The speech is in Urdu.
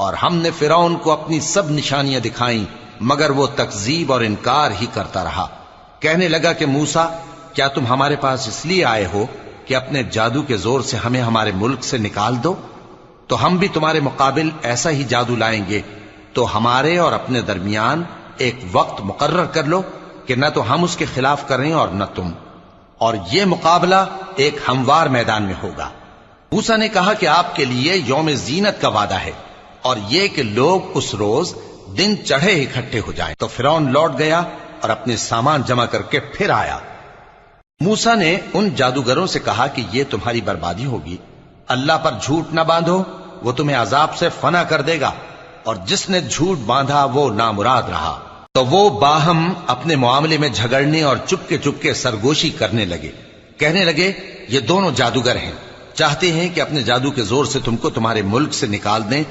اور ہم نے فرعون کو اپنی سب نشانیاں دکھائیں مگر وہ تکذیب اور انکار ہی کرتا رہا۔ کہنے لگا کہ موسیٰ، کیا تم ہمارے پاس اس لیے آئے ہو کہ اپنے جادو کے زور سے ہمیں ہمارے ملک سے نکال دو؟ تو ہم بھی تمہارے مقابل ایسا ہی جادو لائیں گے، تو ہمارے اور اپنے درمیان ایک وقت مقرر کر لو کہ نہ تو ہم اس کے خلاف کریں اور نہ تم، اور یہ مقابلہ ایک ہموار میدان میں ہوگا۔ موسیٰ نے کہا کہ آپ کے لیے یوم زینت کا وعدہ ہے، اور یہ کہ لوگ اس روز دن چڑھے اکٹھے ہو جائیں۔ تو فرعون لوٹ گیا اور اپنے سامان جمع کر کے پھر آیا۔ موسیٰ نے ان جادوگروں سے کہا کہ یہ تمہاری بربادی ہوگی، اللہ پر جھوٹ نہ باندھو، وہ تمہیں عذاب سے فنا کر دے گا، اور جس نے جھوٹ باندھا وہ نامراد رہا۔ تو وہ باہم اپنے معاملے میں جھگڑنے اور چپ کے سرگوشی کرنے لگے۔ کہنے لگے یہ دونوں جادوگر ہیں، چاہتے ہیں کہ اپنے جادو کے زور سے تم کو تمہارے ملک سے نکال دیں